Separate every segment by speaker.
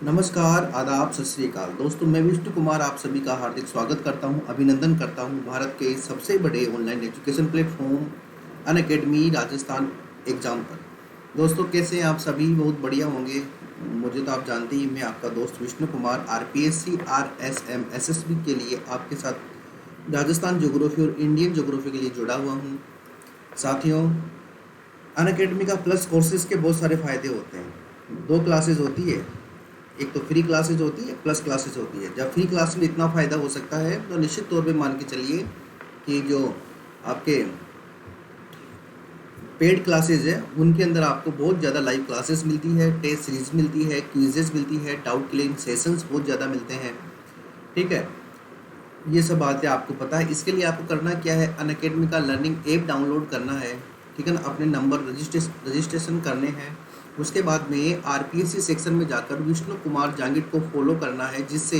Speaker 1: नमस्कार, आदाब, सत श्री अकाल। दोस्तों, मैं विष्णु कुमार आप सभी का हार्दिक स्वागत करता हूं, अभिनंदन करता हूं भारत के सबसे बड़े online education platform Unacademy Rajasthan exam पर। दोस्तों, कैसे हैं आप सभी? बहुत बढ़िया होंगे। मुझे तो आप जानते ही, मैं आपका दोस्त Vishnu Kumar RPSC, RSM, SSB के लिए आपके साथ राजस्थान ज्योग्राफी और इंडियन ज्योग्राफी के लिए जुड़ा हुआ हूँ। साथियों, अनअकैडमी का प्लस कोर्सेज के बहुत सारे फ़ायदे होते हैं। दो क्लासेज होती है, एक तो फ्री क्लासेज होती है, प्लस क्लासेज होती है। जब फ्री क्लास में इतना फ़ायदा हो सकता है तो निश्चित तौर पे मान के चलिए कि जो आपके पेड क्लासेज है उनके अंदर आपको बहुत ज़्यादा लाइव क्लासेस मिलती है, टेस्ट सीरीज मिलती है, क्विजेस मिलती है, डाउट क्लियरिंग सेशंस बहुत ज़्यादा मिलते हैं। ठीक है, ये सब बातें आपको पता है। इसके लिए आपको करना क्या है, अनअकैडमी का लर्निंग ऐप डाउनलोड करना है। ठीक है ना, अपने नंबर रजिस्ट्रेशन करने हैं। उसके बाद में आरपीएससी सेक्शन में जाकर विष्णु कुमार जांगिड को फॉलो करना है, जिससे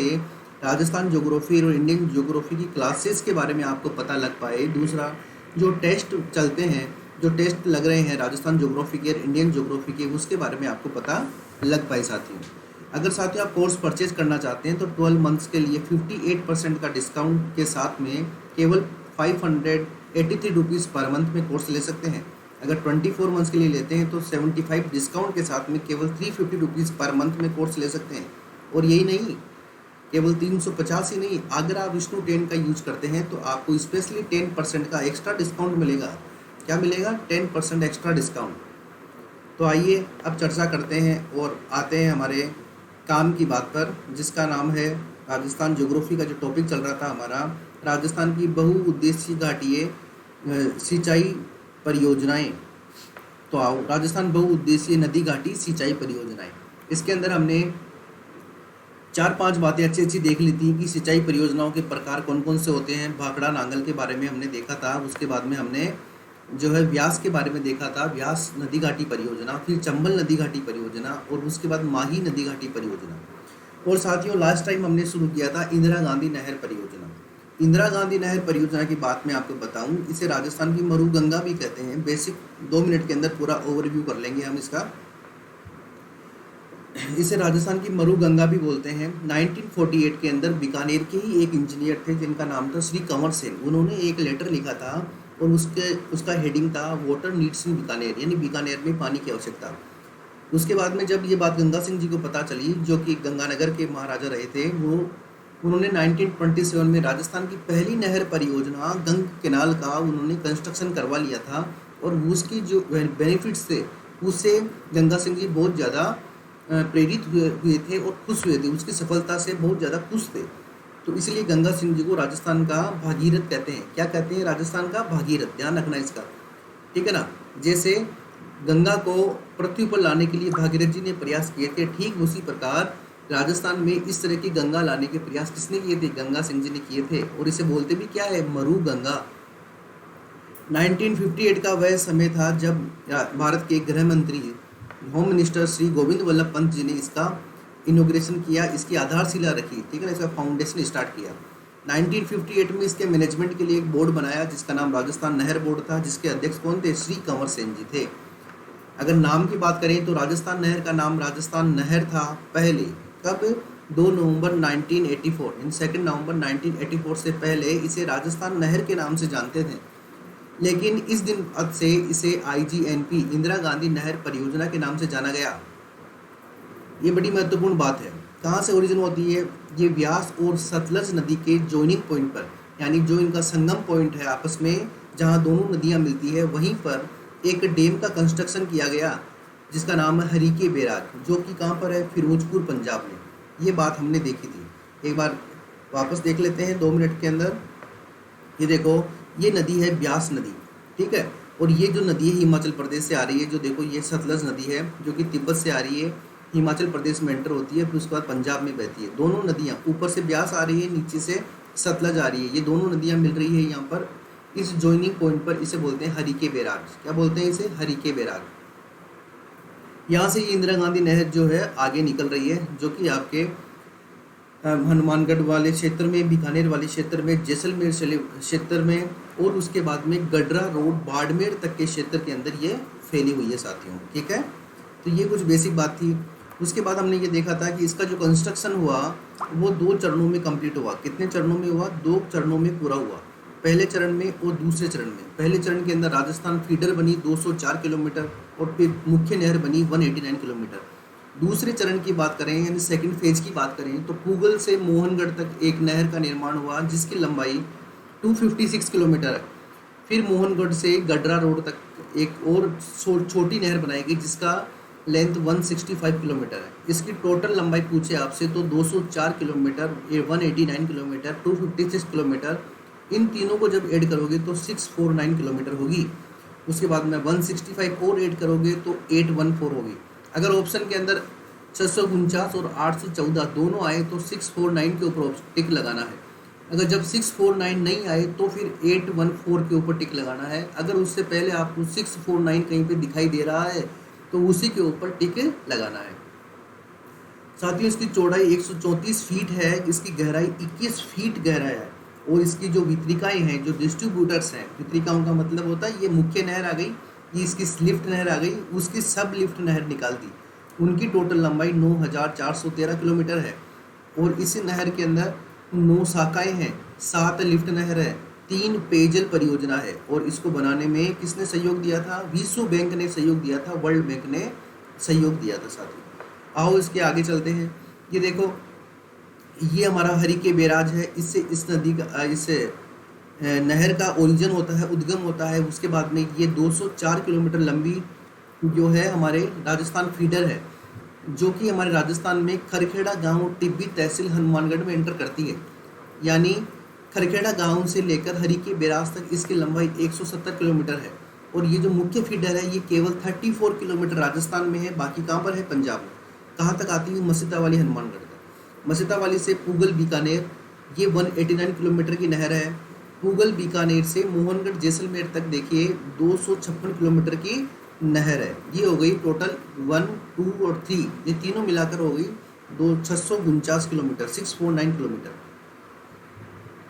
Speaker 1: राजस्थान ज्योग्राफी और इंडियन ज्योग्राफी की क्लासेस के बारे में आपको पता लग पाए। दूसरा, जो टेस्ट चलते हैं, जो टेस्ट लग रहे हैं राजस्थान ज्योग्राफी के और इंडियन ज्योग्राफी के, उसके बारे में आपको पता लग पाए। साथियों, अगर साथियों आप कोर्स परचेज करना चाहते हैं तो 12 मंथ्स के लिए 58% का डिस्काउंट के साथ में केवल 583 रुपीज़ पर मंथ में कोर्स ले सकते हैं। अगर 24 मंथ्स के लिए लेते हैं तो 75 डिस्काउंट के साथ में केवल 350 रुपीज़ पर मंथ में कोर्स ले सकते हैं। और यही नहीं, केवल 350 ही नहीं, अगर आप विष्णु 10 का यूज करते हैं तो आपको स्पेशली 10% का एक्स्ट्रा डिस्काउंट मिलेगा। क्या मिलेगा? 10% एक्स्ट्रा डिस्काउंट। तो आइए अब चर्चा करते हैं और आते हैं हमारे काम की बात पर, जिसका नाम है राजस्थान ज्योग्राफी का जो टॉपिक चल रहा था हमारा, राजस्थान की बहुउद्देशीय घाटीय सिंचाई परियोजनाएं। तो आओ, राजस्थान बहुउद्देशीय नदी घाटी सिंचाई परियोजनाएं, इसके अंदर हमने 4-5 बातें अच्छी अच्छी देख ली थी कि सिंचाई परियोजनाओं के प्रकार कौन कौन से होते हैं। भाखड़ा नांगल के बारे में हमने देखा था। उसके बाद में हमने जो है व्यास के बारे में देखा था, व्यास नदी घाटी परियोजना, फिर चंबल नदी घाटी परियोजना, और उसके बाद माही नदी घाटी परियोजना। और साथियों, लास्ट टाइम हमने शुरू किया था इंदिरा गांधी नहर परियोजना। इंदिरा गांधी नहर परियोजना की बात मैं आपको बताऊं, इसे राजस्थान की मरुगंगा भी कहते हैं। बेसिक 2 मिनट के अंदर पूरा ओवरव्यू कर लेंगे हम इसका। इसे राजस्थान की मरुगंगा भी बोलते हैं। 1948 के अंदर बीकानेर के ही एक इंजीनियर थे जिनका नाम था श्री कंवर सेन। उन्होंने एक लेटर लिखा था और उसका हेडिंग था वाटर नीड्स इन बीकानेर, यानी बीकानेर में पानी की आवश्यकता। उसके बाद में जब ये बात गंगा सिंह जी को पता चली, जो कि गंगानगर के महाराजा रहे थे, उन्होंने 1927 में राजस्थान की पहली नहर परियोजना गंग केनाल का उन्होंने कंस्ट्रक्शन करवा लिया था। और उसकी जो बेनिफिट्स थे उससे गंगा सिंह जी बहुत ज़्यादा प्रेरित हुए थे और खुश हुए थे। उसकी सफलता से बहुत ज़्यादा खुश थे। तो इसलिए गंगा सिंह जी को राजस्थान का भागीरथ कहते हैं। क्या कहते हैं? राजस्थान का भागीरथ। ध्यान रखना इसका, ठीक है ना। जैसे गंगा को पृथ्वी पर लाने के लिए भागीरथ जी ने प्रयास किए थे, ठीक उसी प्रकार राजस्थान में इस तरह की गंगा लाने के प्रयास किसने किए थे? गंगा सिंह जी ने किए थे। और इसे बोलते भी क्या है? मरु गंगा। 1958 का वह समय था जब भारत के गृह मंत्री, होम मिनिस्टर श्री गोविंद वल्लभ पंत जी ने इसका इनोग्रेशन किया, इसकी आधारशिला रखी, ठीक है ना, इसका फाउंडेशन स्टार्ट किया। 1958 में इसके मैनेजमेंट के लिए एक बोर्ड बनाया जिसका नाम राजस्थान नहर बोर्ड था, जिसके अध्यक्ष कौन थे? श्री कंवर सेन जी थे। अगर नाम की बात करें तो राजस्थान नहर का नाम राजस्थान नहर था पहले। कब? 2 नवंबर 1984, इन 2 नवंबर 1984 से पहले इसे राजस्थान नहर के नाम से जानते थे। लेकिन इस दिन से इसे आईजीएनपी, इंदिरा गांधी नहर परियोजना के नाम से जाना गया। ये बड़ी महत्वपूर्ण बात है। कहाँ से ओरिजिन होती है? ये व्यास और सतलज नदी के जॉइनिंग पॉइंट पर, यानी जो इनका संगम पॉइंट है आपस में, जहाँ दोनों नदियाँ मिलती है, वहीं पर एक डैम का कंस्ट्रक्शन किया गया जिसका नाम है हरीके बैराज, जो कि कहाँ पर है? फिरोजपुर, पंजाब में। ये बात हमने देखी थी। एक बार वापस देख लेते हैं 2 मिनट के अंदर। ये देखो, ये नदी है ब्यास नदी, ठीक है। और ये जो नदी है हिमाचल प्रदेश से आ रही है, जो देखो ये सतलज नदी है जो कि तिब्बत से आ रही है, हिमाचल प्रदेश में एंटर होती है, फिर उसके बाद पंजाब में बहती है। दोनों नदियाँ, ऊपर से ब्यास आ रही है, नीचे से सतलज आ रही है। ये दोनों नदियाँ मिल रही है यहाँ पर इस जॉइनिंग पॉइंट पर। इसे बोलते हैं हरीके बैराज। क्या बोलते हैं इसे? हरीके बैराज। यहाँ से ये इंदिरा गांधी नहर जो है आगे निकल रही है, जो कि आपके हनुमानगढ़ वाले क्षेत्र में, बीकानेर वाले क्षेत्र में, जैसलमेर क्षेत्र में, और उसके बाद में गडरा रोड बाड़मेर तक के क्षेत्र के अंदर ये फैली हुई है साथियों, ठीक है। तो ये कुछ बेसिक बात थी। उसके बाद हमने ये देखा था कि इसका जो कंस्ट्रक्शन हुआ वो 2 चरणों में कंप्लीट हुआ। कितने चरणों में हुआ? 2 चरणों में पूरा हुआ, पहले चरण में और दूसरे चरण में। पहले चरण के अंदर राजस्थान फीडर बनी 204 किलोमीटर और फिर मुख्य नहर बनी 189 किलोमीटर। दूसरे चरण की बात करें यानी सेकंड फेज की बात करें तो पूगल से मोहनगढ़ तक एक नहर का निर्माण हुआ जिसकी लंबाई 256 किलोमीटर है। फिर मोहनगढ़ से गडरा रोड तक एक और छोटी नहर बनाई गई जिसका लेंथ 165 किलोमीटर है। इसकी टोटल लंबाई पूछे आपसे तो 204 किलोमीटर, 189 किलोमीटर, 256 किलोमीटर, इन तीनों को जब ऐड करोगे तो 649 किलोमीटर होगी। उसके बाद में 165 और ऐड करोगे तो 814 होगी। अगर ऑप्शन के अंदर 649 और 814 दोनों आए तो 649 के ऊपर टिक लगाना है। अगर जब 649 नहीं आए तो फिर 814 के ऊपर टिक लगाना है। अगर उससे पहले आपको 649 कहीं पे दिखाई दे रहा है तो उसी के ऊपर टिक लगाना है। साथियों इसकी चौड़ाई 134 फीट है, इसकी गहराई 21 फीट गहराई है और इसकी जो वितरिकाएं हैं, जो डिस्ट्रीब्यूटर्स हैं, वितरिकाओं का मतलब होता है ये मुख्य नहर आ गई, ये इसकी लिफ्ट नहर आ गई, उसकी सब लिफ्ट नहर निकाल दी। उनकी टोटल लंबाई 9413 किलोमीटर है और इस नहर के अंदर 9 शाखाएं हैं, 7 लिफ्ट नहर है, 3 पेयजल परियोजना है। और इसको बनाने में किसने सहयोग दिया था? विश्व बैंक ने सहयोग दिया था, वर्ल्ड बैंक ने सहयोग दिया था। साथियों आओ इसके आगे चलते हैं। ये देखो ये हमारा हरिके बैराज है, इससे इस नदी का इस नहर का ओरिजिन होता है, उद्गम होता है। उसके बाद में ये 204 किलोमीटर लंबी जो है हमारे राजस्थान फीडर है, जो कि हमारे राजस्थान में खरखेड़ा गांव टिब्बी तहसील हनुमानगढ़ में एंटर करती है। यानी खरखेड़ा गांव से लेकर हरिके बैराज तक इसकी लंबाई 170 किलोमीटर है। और ये जो मुख्य फीडर है ये केवल 34 किलोमीटर राजस्थान में है, बाकी कहाँ पर है? पंजाब में। कहाँ तक आती है? मसीता वाली हनुमानगढ़ तक। मसीता वाली से पूगल बीकानेर ये 189 किलोमीटर की नहर है। पूगल बीकानेर से मोहनगढ़ जैसलमेर तक देखिए 256 किलोमीटर की नहर है। ये हो गई टोटल 1, 2 और 3, ये तीनों मिलाकर हो गई 649 किलोमीटर, 649 किलोमीटर।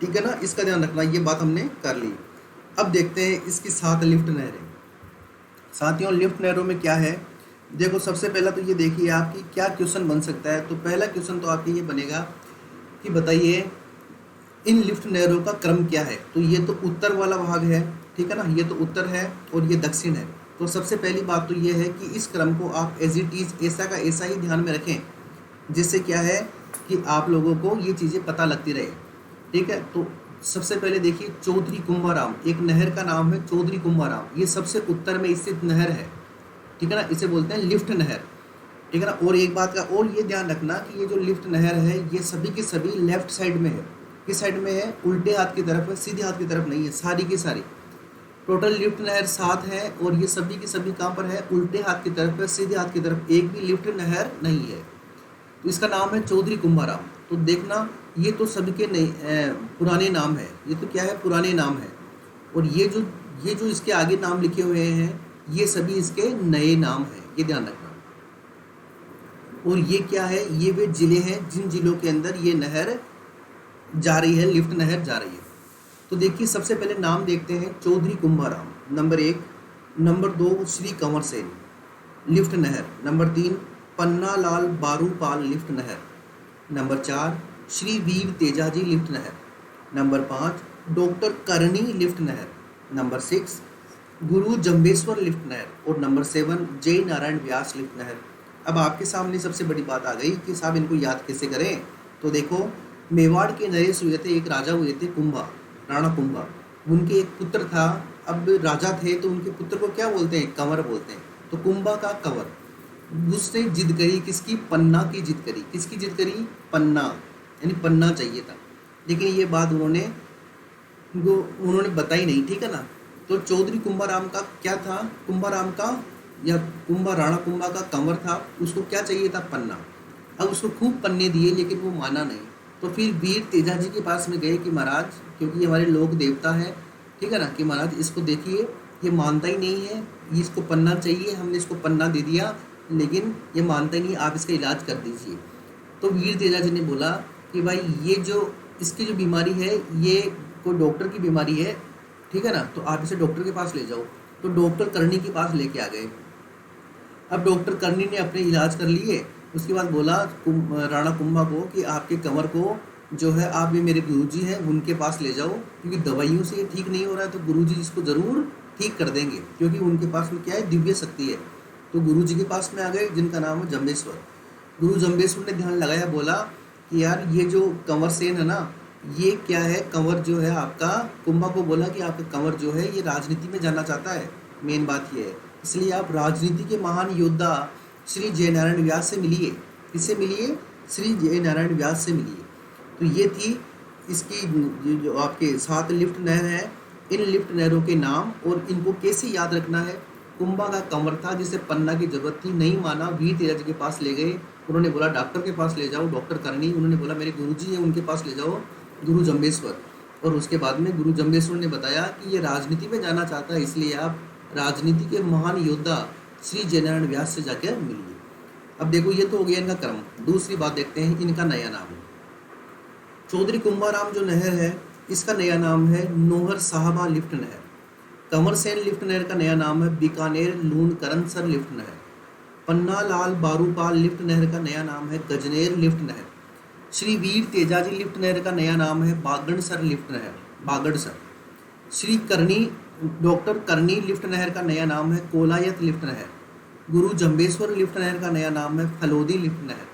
Speaker 1: ठीक है ना, इसका ध्यान रखना, ये बात हमने कर ली। अब देखते हैं इसकी 7 लिफ्ट नहरें। साथियों लिफ्ट नहरों में क्या है? देखो सबसे पहला तो ये देखिए आपकी क्या क्वेश्चन बन सकता है। तो पहला क्वेश्चन तो आपकी ये बनेगा कि बताइए इन लिफ्ट नहरों का क्रम क्या है। तो ये तो उत्तर वाला भाग है, ठीक है ना, ये तो उत्तर है और ये दक्षिण है। तो सबसे पहली बात तो ये है कि इस क्रम को आप एज इट इज़ ऐसा का ऐसा ही ध्यान में रखें, जिससे क्या है कि आप लोगों को ये चीज़ें पता लगती रहे। ठीक है, तो सबसे पहले देखिए चौधरी कुंभाराम, एक नहर का नाम है चौधरी कुंभाराम, ये सबसे उत्तर में स्थित नहर है। ठीक है ना, इसे बोलते हैं लिफ्ट नहर। ठीक है ना, और एक बात का और ये ध्यान रखना कि ये जो लिफ्ट नहर है ये सभी की सभी लेफ्ट साइड में है। किस साइड में है? उल्टे हाथ की तरफ है, सीधे हाथ की तरफ नहीं है, सारी की सारी। टोटल लिफ्ट नहर 7 है और ये सभी की सभी कहाँ पर है? उल्टे हाथ की तरफ है, सीधे हाथ की तरफ एक भी लिफ्ट नहर नहीं है। तो इसका नाम है चौधरी कुंभाराम। तो देखना ये तो सभी के पुराने नाम है, ये तो क्या है? पुराने नाम है। और ये जो इसके आगे नाम लिखे हुए हैं ये सभी इसके नए नाम हैं, ये ध्यान रखना। और ये क्या है? ये वे जिले हैं जिन जिलों के अंदर ये नहर जा रही है, लिफ्ट नहर जा रही है। तो देखिए सबसे पहले नाम देखते हैं Chaudhary Kumbharam, number 1। Number 2 Shri Kanwar Sen lift नहर। नंबर 3 पन्ना लाल बारूपाल लिफ्ट नहर। नंबर 4 श्री वीर तेजाजी लिफ्ट नहर। नंबर 5 डॉक्टर करणी लिफ्ट नहर। नंबर 6 गुरु जम्बेश्वर लिफ्ट नहर। और नंबर 7 जय नारायण व्यास लिफ्ट नहर। अब आपके सामने सबसे बड़ी बात आ गई कि साहब इनको याद कैसे करें। तो देखो मेवाड़ के नरेश हुए थे, एक राजा हुए थे कुंभा, राणा कुंभा। उनके एक पुत्र था, अब राजा थे तो उनके पुत्र को क्या बोलते हैं? कंवर बोलते हैं। तो कुंभा का कंवर, उसने जिद करी किसकी? पन्ना की जिद करी। किसकी जिद करी? पन्ना, यानी पन्ना चाहिए था। लेकिन ये बात उन्होंने बताई नहीं, ठीक है ना। तो चौधरी कुंभाराम का क्या था? कुंभाराम का या राणा कुंभा का कंवर था, उसको क्या चाहिए था? पन्ना। अब उसको खूब पन्ने दिए लेकिन वो माना नहीं। तो फिर वीर तेजाजी के पास में गए कि महाराज, क्योंकि हमारे लोक देवता है, ठीक है ना, कि महाराज इसको देखिए ये मानता ही नहीं है, ये इसको पन्ना चाहिए, हमने इसको पन्ना दे दिया लेकिन ये मानता ही नहीं, आप इसका इलाज कर दीजिए। तो वीर तेजाजी ने बोला कि भाई ये जो इसकी जो बीमारी है ये कोई डॉक्टर की बीमारी है, ठीक है ना, तो आप इसे डॉक्टर के पास ले जाओ। तो डॉक्टर करनी के पास लेके आ गए। अब डॉक्टर करनी ने अपने इलाज कर लिए उसके बाद बोला राणा कुंभा को कि आपके कंवर को जो है, आप भी मेरे गुरुजी हैं, उनके पास ले जाओ, क्योंकि दवाइयों से ये ठीक नहीं हो रहा है, तो गुरुजी इसको ज़रूर ठीक कर देंगे, क्योंकि उनके पास में क्या है, दिव्य शक्ति है। तो गुरुजी के पास में आ गए, जिनका नाम है जम्बेश्वर। गुरु जम्बेश्वर ने ध्यान लगाया, बोला कि यार ये जो कंवर सेन है ना, ये क्या है, कंवर जो है आपका, कुंभा को बोला कि आपका कंवर जो है ये राजनीति में जाना चाहता है, मेन बात ये है, इसलिए आप राजनीति के महान योद्धा श्री जयनारायण व्यास से मिलिए। किससे मिलिए? श्री जयनारायण व्यास से मिलिए। तो ये थी इसकी जो आपके 7 लिफ्ट नहर है, इन लिफ्ट नहरों के नाम और इनको कैसे याद रखना है। कुंभा का कंवर था जिसे पन्ना की जरूरत थी, नहीं माना, वीर तेजाजी के पास ले गए, उन्होंने बोला डॉक्टर के पास ले जाओ, डॉक्टर करनी, उन्होंने बोला मेरे गुरुजी हैं उनके पास ले जाओ, गुरु जम्बेश्वर। और उसके बाद में गुरु जम्बेश्वर ने बताया कि ये राजनीति में जाना चाहता है, इसलिए आप राजनीति के महान योद्धा श्री जयनारायण व्यास से जाकर मिलिए। अब देखो ये तो हो गया इनका क्रम। दूसरी बात देखते हैं इनका नया नाम। चौधरी कुंभाराम जो नहर है, इसका नया नाम है नौहर साहबा लिफ्ट नहर। कंवर सेन लिफ्ट नहर का नया नाम है बीकानेर लूण करनसर लिफ्ट नहर। पन्ना लाल बारूपाल लिफ्ट नहर का नया नाम है गजनेर लिफ्ट नहर। श्री वीर तेजाजी लिफ्ट नहर का नया नाम है बागड़सर लिफ्ट नहर, बागड़सर। श्री करनी डॉक्टर करनी लिफ्ट नहर का नया नाम है कोलायत लिफ्ट नहर। गुरु जम्बेश्वर लिफ्ट नहर का नया नाम है फलोदी लिफ्ट नहर।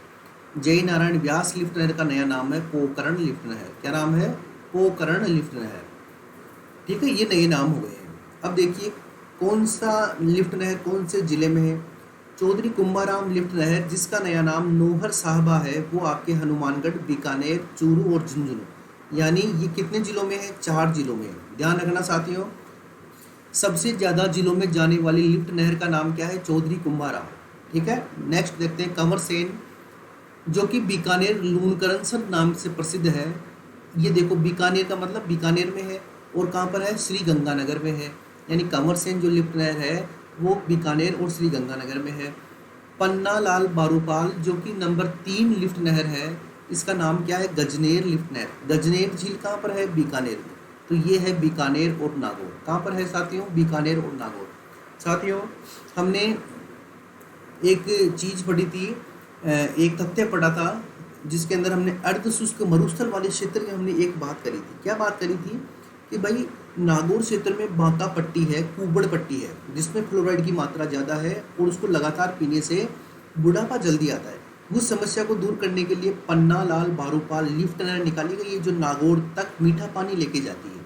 Speaker 1: जय नारायण व्यास लिफ्ट नहर का नया नाम है पोकरण लिफ्ट नहर। क्या नाम है? पोकरण लिफ्ट नहर। ठीक है, ये नए नाम हो गए हैं। अब देखिए कौन सा लिफ्ट नहर कौन से जिले में है। चौधरी कुंभाराम लिफ्ट नहर जिसका नया नाम नौहर साहबा है, वो आपके हनुमानगढ़, बीकानेर, चूरू और झुंझुनू, यानी ये कितने जिलों में है? 4 जिलों में है। ध्यान रखना साथियों, सबसे ज़्यादा जिलों में जाने वाली लिफ्ट नहर का नाम क्या है? चौधरी कुंभाराम। ठीक है, नेक्स्ट देखते हैं कंवर सेन, जो कि बीकानेर लूणकरनसर नाम से प्रसिद्ध है। ये देखो बीकानेर का मतलब बीकानेर में है, और कहाँ पर है? श्री गंगानगर में है। यानी कंवर सेन जो लिफ्ट नहर है वो बीकानेर और श्री गंगानगर में है। पन्ना लाल बारूपाल जो कि नंबर 3 लिफ्ट नहर है, इसका नाम क्या है? गजनेर लिफ्ट नहर। गजनेर झील कहाँ पर है? बीकानेर में। तो ये है बीकानेर और नागौर। कहाँ पर है साथियों? बीकानेर और नागौर। साथियों हमने एक चीज़ पढ़ी थी, एक तथ्य पढ़ा था, जिसके अंदर हमने अर्ध शुष्क मरुस्थल वाले क्षेत्र में हमने एक बात करी थी। क्या बात करी थी? कि भाई नागौर क्षेत्र में बांका पट्टी है, कुबड़ पट्टी है, जिसमें फ्लोराइड की मात्रा ज़्यादा है और उसको लगातार पीने से बुढ़ापा जल्दी आता है। उस समस्या को दूर करने के लिए पन्ना लाल बारूपाल लिफ्ट नहर निकाली गई है, जो नागौर तक मीठा पानी लेके जाती है।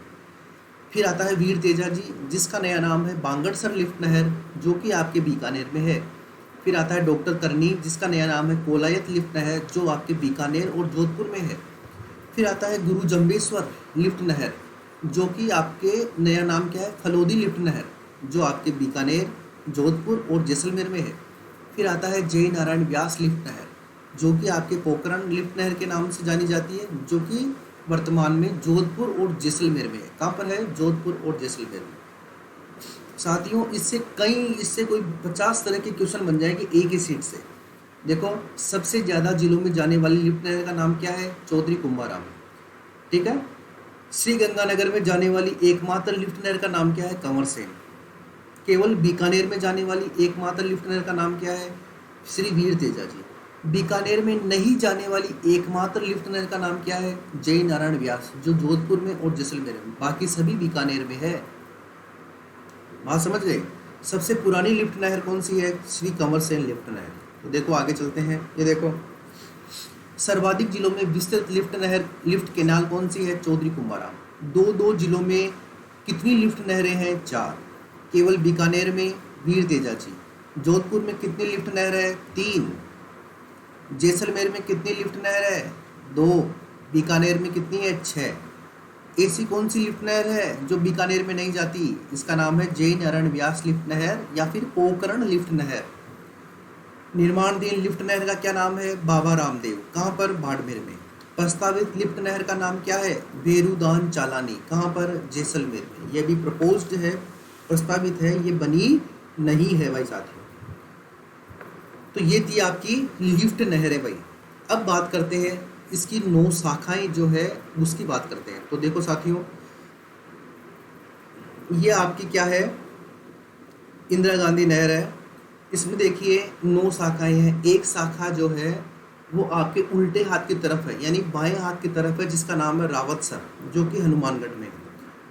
Speaker 1: फिर आता है वीर तेजाजी जिसका नया नाम है बांगड़सर लिफ्ट नहर, जो कि आपके बीकानेर में है। फिर आता है डॉक्टर करनी जिसका नया नाम है कोलायत लिफ्ट नहर, जो आपके बीकानेर और जोधपुर में है। फिर आता है गुरु जम्बेश्वर लिफ्ट नहर, जो कि आपके नया नाम क्या है? फलोदी लिफ्ट नहर, जो आपके बीकानेर, जोधपुर और जैसलमेर में है। फिर आता है जय नारायण व्यास लिफ्ट नहर, जो कि आपके पोखरण लिफ्ट नहर के नाम से जानी जाती है, जो कि वर्तमान में जोधपुर और जैसलमेर में है। कहाँ पर है? जोधपुर और जैसलमेर में। साथियों इससे कोई 50 तरह के क्वेश्चन बन जाएंगे एक ही सीट से। देखो सबसे ज़्यादा जिलों में जाने वाली लिफ्ट नहर का नाम क्या है? चौधरी कुंभाराम। ठीक है, श्री गंगानगर में जाने वाली एकमात्र लिफ्ट नहर का नाम क्या है? कंवर सेन। केवल बीकानेर में जाने वाली एकमात्र लिफ्ट नहर का नाम क्या है? श्री वीर तेजाजी। बीकानेर में नहीं जाने वाली एकमात्र लिफ्ट नहर का नाम क्या है? जय नारायण व्यास, जो जोधपुर में और जैसलमेर में, बाकी सभी बीकानेर में है। बात समझ गए? सबसे पुरानी लिफ्ट नहर कौन सी है? श्री कंवर सेन लिफ्ट नहर। तो देखो आगे चलते हैं। ये देखो सर्वाधिक जिलों में विस्तृत लिफ्ट केनाल कौन सी है? चौधरी कुंभाराम। 2 जिलों में कितनी लिफ्ट नहरें हैं? 4। केवल बीकानेर में वीर तेजाजी। जोधपुर में कितनी लिफ्ट नहर है? 3। जैसलमेर में कितनी लिफ्ट नहर है? 2। बीकानेर में कितनी है? 6। ऐसी कौन सी लिफ्ट नहर है जो बीकानेर में नहीं जाती? इसका नाम है जय नारायण व्यास लिफ्ट नहर या फिर पोकरण लिफ्ट नहर। निर्माणाधीन लिफ्ट नहर का क्या नाम है? बाबा रामदेव। कहाँ पर? बाड़मेर में। प्रस्तावित लिफ्ट नहर का नाम क्या है? भेरूदान चालानी। कहाँ पर? जैसलमेर में। यह भी प्रपोज्ड है, प्रस्तावित है, ये बनी नहीं है भाई साथियों। तो ये थी आपकी लिफ्ट नहर है भाई। अब बात करते हैं इसकी 9 शाखाएं जो है उसकी बात करते हैं। तो देखो साथियों ये आपकी क्या है? इंदिरा गांधी नहर है, इसमें देखिए 9 शाखाएं हैं। एक शाखा जो है वो आपके उल्टे हाथ की तरफ है, यानी बाएं हाथ की तरफ है, जिसका नाम है रावतसर, जो कि हनुमानगढ़ में है।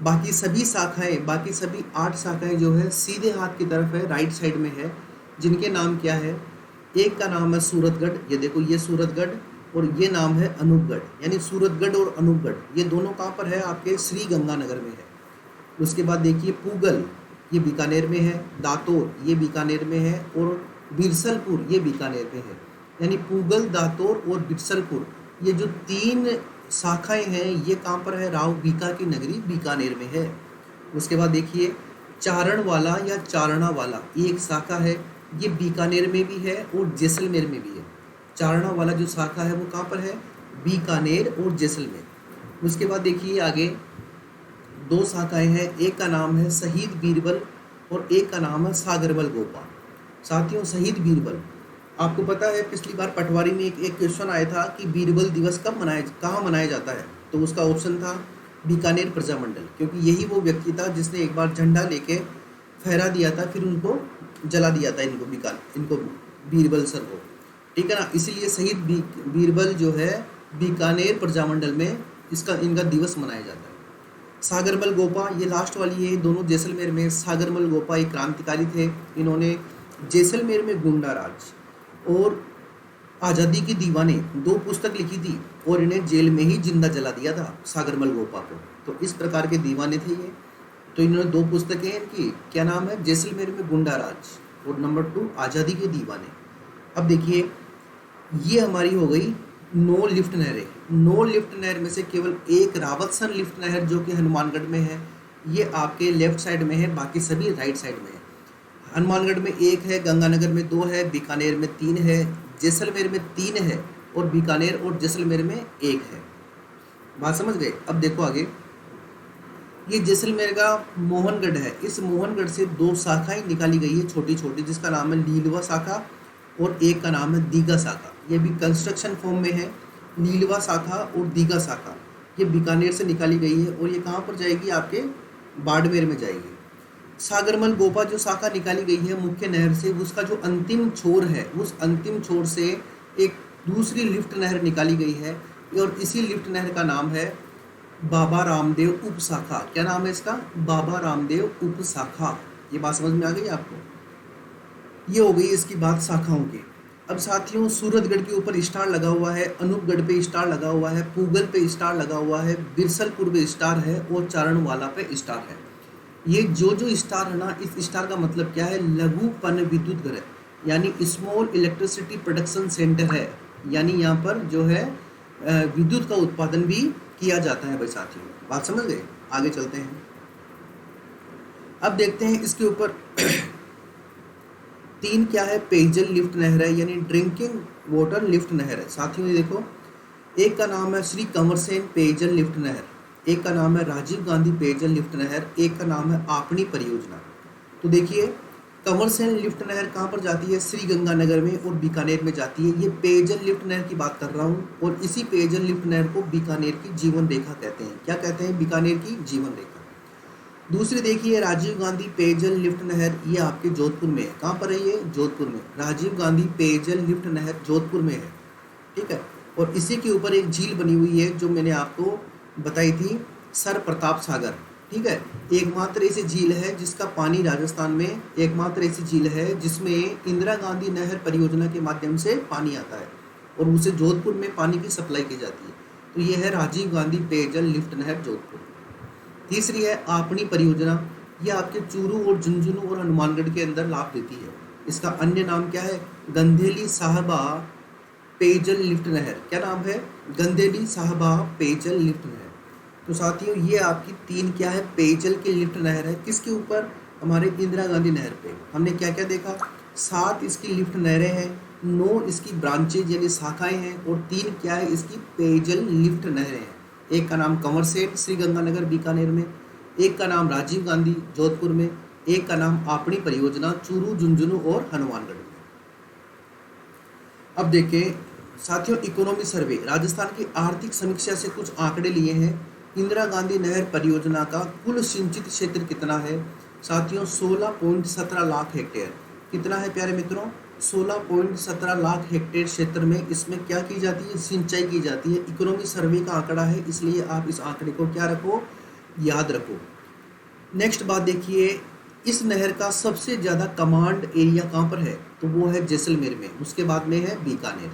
Speaker 1: बाकी सभी शाखाएं, बाकी सभी 8 शाखाएं जो है सीधे हाथ की तरफ है, राइट साइड में है, जिनके नाम क्या है। एक का नाम है सूरतगढ़, ये देखो ये सूरतगढ़, और ये नाम है अनूपगढ़, यानी सूरतगढ़ और अनूपगढ़ ये दोनों कहाँ पर है, आपके श्री गंगानगर में है। उसके बाद देखिए पूगल, ये बीकानेर में है, दातोर ये बीकानेर में है, और बिरसलपुर ये बीकानेर में है। यानी पूगल, दातोर और बिरसलपुर ये जो 3 शाखाएं हैं ये कहाँ पर है, राव बीका की नगरी बीकानेर में है। उसके बाद देखिए चारण वाला या चारणा वाला ये एक शाखा है, ये बीकानेर में भी है और जैसलमेर में भी है। चारणा वाला जो शाखा है वो कहाँ पर है, बीकानेर और जैसलमेर। उसके बाद देखिए आगे 2 शाखाएं हैं, एक का नाम है शहीद बीरबल और एक का नाम है सागरबल गोपा। साथियों शहीद बीरबल, आपको पता है पिछली बार पटवारी में एक क्वेश्चन आया था कि बीरबल दिवस कहाँ मनाया जाता है, तो उसका ऑप्शन था बीकानेर प्रजामंडल, क्योंकि यही वो व्यक्ति था जिसने एक बार झंडा लेके फहरा दिया था, फिर उनको जला दिया था इनको बीरबल सर को, ठीक है ना। इसीलिए शहीद बीरबल जो है बीकानेर प्रजामंडल में इनका दिवस मनाया जाता है। सागरमल गोपा ये लास्ट वाली है, दोनों जैसलमेर में। सागरमल गोपा एक क्रांतिकारी थे, इन्होंने जैसलमेर में गुंडा राज और आज़ादी की दीवाने 2 पुस्तक लिखी थी और इन्हें जेल में ही जिंदा जला दिया था सागरमल गोपा को। तो इस प्रकार के दीवाने थे ये। तो इन्होंने 2 पुस्तकें हैं इनकी, क्या नाम है, जैसलमेर में गुंडा राज और नंबर 2 आज़ादी के दीवाने। अब देखिए ये हमारी हो गई 9 लिफ्ट नहरें। 9 लिफ्ट नहर में से केवल एक रावतसर लिफ्ट नहर जो कि हनुमानगढ़ में है, ये आपके लेफ्ट साइड में है, बाकी सभी राइट साइड में है। हनुमानगढ़ में 1 है, गंगानगर में 2 है, बीकानेर में 3 है, जैसलमेर में 3 है और बीकानेर और जैसलमेर में 1 है। बात समझ गए। अब देखो आगे, ये जैसलमेर का मोहनगढ़ है। इस मोहनगढ़ से 2 शाखाएं निकाली गई है छोटी छोटी, जिसका नाम है लीलवा शाखा और एक का नाम है दीघा शाखा। ये भी कंस्ट्रक्शन फॉर्म में है, लीलवा शाखा और दीघा शाखा। ये बीकानेर से निकाली गई है और ये कहाँ पर जाएगी, आपके बाड़मेर में जाएगी। सागरमल गोपा जो शाखा निकाली गई है मुख्य नहर से, उसका जो अंतिम छोर है, उस अंतिम छोर से एक दूसरी लिफ्ट नहर निकाली गई है और इसी लिफ्ट नहर का नाम है बाबा रामदेव उप शाखा। क्या नाम है इसका, बाबा रामदेव उप शाखा। ये बात समझ में आ गई आपको। ये हो गई इसकी बात शाखाओं की। अब साथियों सूरतगढ़ के ऊपर स्टार लगा हुआ है, अनूपगढ़ पे स्टार लगा हुआ है, पूगल पे स्टार लगा हुआ है, बिरसलपुर पे स्टार है और चारणवाला पे स्टार है। ये जो स्टार है ना, इस स्टार का मतलब क्या है, लघु पन विद्युत घर है, यानी स्मॉल इलेक्ट्रिसिटी प्रोडक्शन सेंटर है। यानी यहाँ पर जो है विद्युत का उत्पादन भी किया जाता है भाई साथियों। बात समझ गए। आगे चलते हैं। अब देखते हैं इसके ऊपर 3 क्या है, पेयजल लिफ्ट नहर है, यानी ड्रिंकिंग वाटर लिफ्ट नहर है। साथियों ये देखो, एक का नाम है श्री कंवर सेन पेयजल लिफ्ट नहर, एक का नाम है राजीव गांधी पेयजल लिफ्ट नहर, एक का नाम है आपनी परियोजना। तो देखिए कंवर सेन लिफ्ट नहर कहाँ पर जाती है, श्री गंगानगर में और बीकानेर में जाती है। ये पेयजल लिफ्ट नहर की बात कर रहा हूँ और इसी पेयजल लिफ्ट नहर को बीकानेर की जीवन रेखा कहते हैं। क्या कहते हैं, बीकानेर की जीवन रेखा। दूसरी देखिए राजीव गांधी पेयजल लिफ्ट नहर, ये आपके जोधपुर में है। कहाँ पर है ये, जोधपुर में। राजीव गांधी पेयजल लिफ्ट नहर जोधपुर में है, ठीक है। और इसी के ऊपर एक झील बनी हुई है जो मैंने आपको बताई थी, सर प्रताप सागर, ठीक है। एकमात्र ऐसी झील है जिसका पानी राजस्थान में, एकमात्र ऐसी झील है जिसमें इंदिरा गांधी नहर परियोजना के माध्यम से पानी आता है और उसे जोधपुर में पानी की सप्लाई की जाती है। तो ये है राजीव गांधी पेयजल लिफ्ट नहर जोधपुर। तीसरी है आपनी परियोजना, यह आपके चूरू और झुंझुनू और हनुमानगढ़ के अंदर लाभ देती है। इसका अन्य नाम क्या है, गंधेली साहबा पेयजल लिफ्ट नहर। क्या नाम है, गंधेली साहबा पेयजल लिफ्ट नहर। तो साथियों ये आपकी 3 क्या है, पेयजल की लिफ्ट नहर है। किसके ऊपर, हमारे इंदिरा गांधी नहर पे। हमने क्या क्या देखा, 7 इसकी लिफ्ट नहरें हैं, 9 इसकी ब्रांचेज यानी शाखाएं हैं और 3 क्या है इसकी पेयजल लिफ्ट नहरें हैं। एक का नाम कंवर सेन श्री गंगानगर बीकानेर में, एक का नाम राजीव गांधी जोधपुर में, एक का नाम आपनी परियोजना चूरू झुंझुनू और हनुमानगढ़ में। अब देखें साथियों इकोनॉमी सर्वे, राजस्थान की आर्थिक समीक्षा से कुछ आंकड़े लिए हैं। इंदिरा गांधी नहर परियोजना का कुल सिंचित क्षेत्र कितना है साथियों, 16.17 लाख हेक्टेयर। कितना है प्यारे मित्रों, 16.17 लाख हेक्टेयर क्षेत्र में इसमें क्या की जाती है, सिंचाई की जाती है। इकोनॉमी सर्वे का आंकड़ा है, इसलिए आप इस आंकड़े को क्या रखो, याद रखो। नेक्स्ट बात देखिए, इस नहर का सबसे ज़्यादा कमांड एरिया कहाँ पर है, तो वो है जैसलमेर में, उसके बाद में है बीकानेर।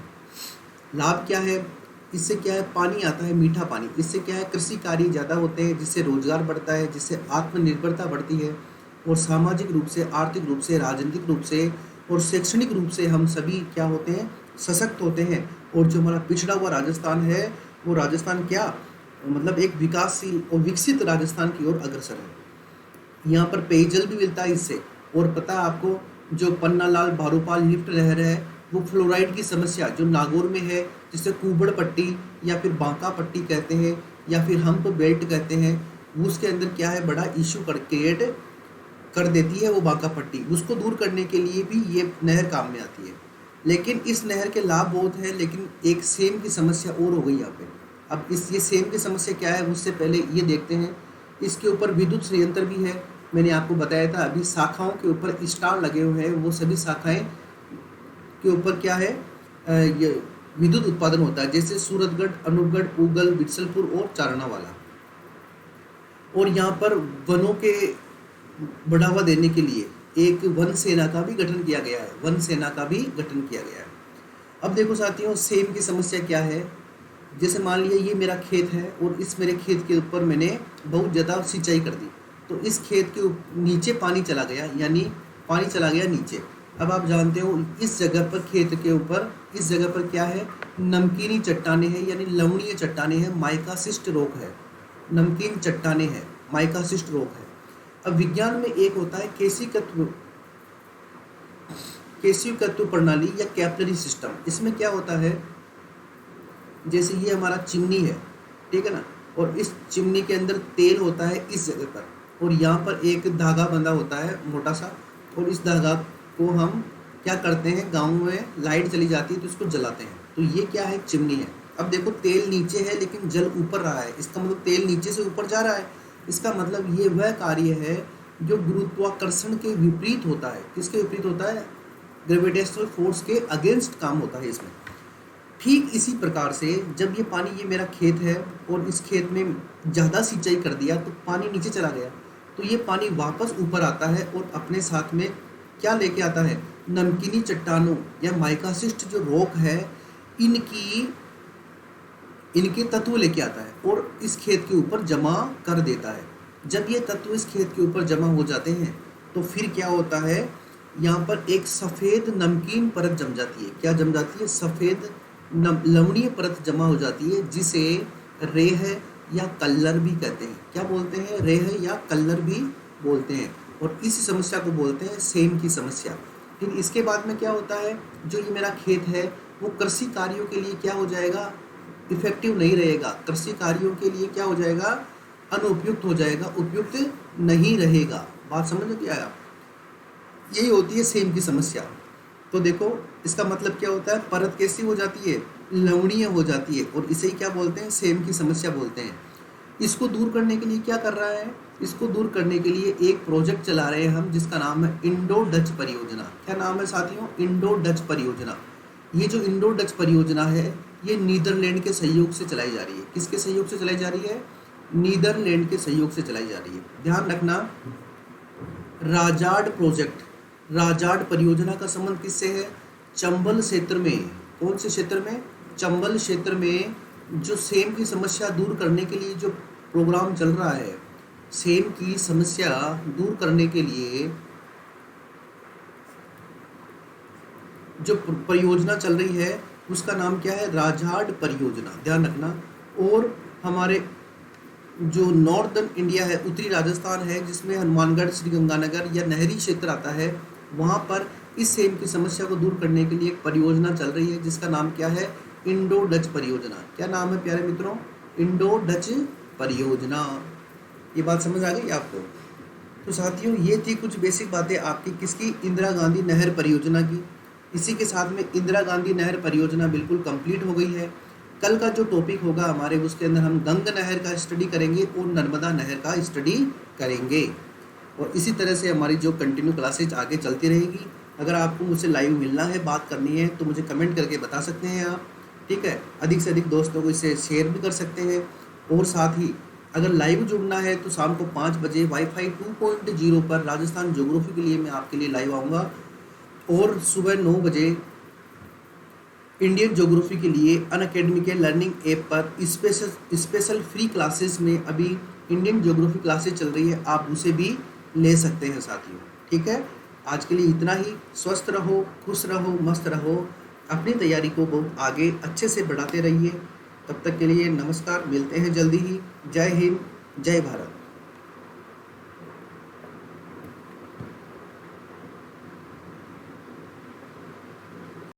Speaker 1: लाभ क्या है, इससे क्या है, पानी आता है, मीठा पानी। इससे क्या है, कृषि कार्य ज़्यादा होते हैं, जिससे रोजगार बढ़ता है, जिससे आत्मनिर्भरता बढ़ती है, और सामाजिक रूप से, आर्थिक रूप से, राजनीतिक रूप से और शैक्षणिक रूप से हम सभी क्या होते हैं, सशक्त होते हैं। और जो हमारा पिछड़ा हुआ राजस्थान है, वो राजस्थान क्या मतलब एक विकासशील और विकसित राजस्थान की ओर अग्रसर है। यहाँ पर पेयजल भी मिलता है इससे। और पता है आपको, जो पन्नालाल भारूपाल लिफ्ट नहर है, वो फ्लोराइड की समस्या जो नागौर में है, जिसे कुबड़ पट्टी या फिर बांका पट्टी कहते हैं, या फिर हम तो बेल्ट कहते हैं, उसके अंदर क्या है, बड़ा इशू क्रिएट कर देती है वो बांका पट्टी। उसको दूर करने के लिए भी ये नहर काम में आती है। लेकिन इस नहर के लाभ बहुत है, लेकिन एक सेम की समस्या और हो गई यहाँ पे। अब ये सेम की समस्या क्या है, उससे पहले ये देखते हैं, इसके ऊपर विद्युत संयंत्र भी है। मैंने आपको बताया था अभी, शाखाओं के ऊपर स्टार लगे हुए हैं, वो सभी शाखाएं के ऊपर क्या है, ये विद्युत उत्पादन होता है, जैसे सूरतगढ़, अनूपगढ़, पूगल, बिचलपुर और चारणावाला। और यहाँ पर वनों के बढ़ावा देने के लिए एक वन सेना का भी गठन किया गया है, वन सेना का भी गठन किया गया है। अब देखो साथियों, सेम की समस्या क्या है, जैसे मान लिया ये मेरा खेत है और इस मेरे खेत के ऊपर मैंने बहुत ज़्यादा सिंचाई कर दी, तो इस खेत के नीचे पानी चला गया, यानी पानी चला गया नीचे। अब आप जानते हो इस जगह पर, खेत के ऊपर इस जगह पर क्या है, नमकीनी चट्टाने हैं, यानी लवणीय चट्टाने हैं, माइकासिस्ट रॉक है, नमकीन चट्टाने हैं, माइकासिस्ट रॉक है। अब विज्ञान में एक होता है केशिकत्व प्रणाली या कैपिलरी सिस्टम। इसमें क्या होता है, जैसे ये हमारा चिमनी है, ठीक है ना, और इस चिमनी के अंदर तेल होता है इस जगह पर, और यहाँ पर एक धागा बंधा होता है मोटा सा, और इस धागा को हम क्या करते हैं, गाँव में लाइट चली जाती है तो इसको जलाते हैं, तो ये क्या है, चिमनी है। अब देखो तेल नीचे है लेकिन जल ऊपर रहा है, इसका मतलब तेल नीचे से ऊपर जा रहा है। इसका मतलब ये वह कार्य है जो गुरुत्वाकर्षण के विपरीत होता है। किसके विपरीत होता है, ग्रेविटेशनल फोर्स के अगेंस्ट काम होता है इसमें। ठीक इसी प्रकार से जब ये पानी, ये मेरा खेत है और इस खेत में ज़्यादा सिंचाई कर दिया तो पानी नीचे चला गया, तो ये पानी वापस ऊपर आता है और अपने साथ में क्या लेके आता है, नमकीनी चट्टानों या माइकासिस्ट जो रॉक है, इनके तत्व लेके आता है और इस खेत के ऊपर जमा कर देता है। जब ये तत्व इस खेत के ऊपर जमा हो जाते हैं तो फिर क्या होता है, यहाँ पर एक सफ़ेद नमकीन परत जम जाती है। क्या जम जाती है, सफ़ेद लवणीय परत जमा हो जाती है, जिसे रेह या कल्लर भी कहते हैं। क्या बोलते हैं, रेह या कल्लर भी बोलते हैं, और इस समस्या को बोलते हैं सेम की समस्या। फिर इसके बाद में क्या होता है, जो ये मेरा खेत है वो कृषि कार्यों के लिए क्या हो जाएगा, इफेक्टिव नहीं रहेगा, कृषि कार्यों के लिए क्या हो जाएगा, अनुपयुक्त हो जाएगा, उपयुक्त नहीं रहेगा। बात समझ में आया, यही होती है सेम की समस्या। तो देखो इसका मतलब क्या होता है, परत कैसी हो जाती है, लवणीय हो जाती है, और इसे ही क्या बोलते हैं, सेम की समस्या बोलते हैं। इसको दूर करने के लिए क्या कर रहा है, इसको दूर करने के लिए एक प्रोजेक्ट चला रहे हैं हम, जिसका नाम है इंडो डच परियोजना। क्या नाम है साथियों, इंडो डच परियोजना। ये जो इंडो डच परियोजना है, ये नीदरलैंड के सहयोग से चलाई जा रही है। किसके सहयोग से चलाई जा रही है, नीदरलैंड के सहयोग से चलाई जा रही है। ध्यान रखना, राजार्ड प्रोजेक्ट, राजार्ड परियोजना का संबंध किससे है, चंबल क्षेत्र में। कौन से क्षेत्र में, चंबल क्षेत्र में। जो सेम की समस्या दूर करने के लिए जो प्रोग्राम चल रहा है, सेम की समस्या दूर करने के लिए जो परियोजना चल रही है उसका नाम क्या है, राजार्ड परियोजना। ध्यान रखना। और हमारे जो नॉर्दर्न इंडिया है, उत्तरी राजस्थान है, जिसमें हनुमानगढ़, श्रीगंगानगर या नहरी क्षेत्र आता है, वहाँ पर इस सेम की समस्या को दूर करने के लिए एक परियोजना चल रही है, जिसका नाम क्या है, इंडो डच परियोजना। क्या नाम है प्यारे मित्रों, इंडो डच परियोजना। ये बात समझ आ गई आपको। तो साथियों ये थी कुछ बेसिक बातें आपकी किसकी, इंदिरा गांधी नहर परियोजना की। इसी के साथ में इंदिरा गांधी नहर परियोजना बिल्कुल कंप्लीट हो गई है। कल का जो टॉपिक होगा हमारे, उसके अंदर हम गंगा नहर का स्टडी करेंगे और नर्मदा नहर का स्टडी करेंगे। और इसी तरह से हमारी जो कंटिन्यू क्लासेज आगे चलती रहेगी। अगर आपको मुझसे लाइव मिलना है, बात करनी है, तो मुझे कमेंट करके बता सकते हैं आप, ठीक है। अधिक से अधिक दोस्तों को इसे शेयर भी कर सकते हैं। और साथ ही अगर लाइव जुड़ना है तो शाम को 5 बजे वाईफाई 2.0 पर राजस्थान ज्योग्राफी के लिए मैं आपके लिए लाइव आऊँगा, और सुबह 9 बजे इंडियन ज्योग्राफी के लिए अनअकैडमी के लर्निंग ऐप पर स्पेशल फ्री क्लासेस में अभी इंडियन ज्योग्राफी क्लासेस चल रही है, आप उसे भी ले सकते हैं साथियों, ठीक है। आज के लिए इतना ही। स्वस्थ रहो, खुश रहो, मस्त रहो, अपनी तैयारी को बहुत आगे अच्छे से बढ़ाते रहिए। तब तक के लिए नमस्कार, मिलते हैं जल्दी ही। जय हिंद, जय भारत।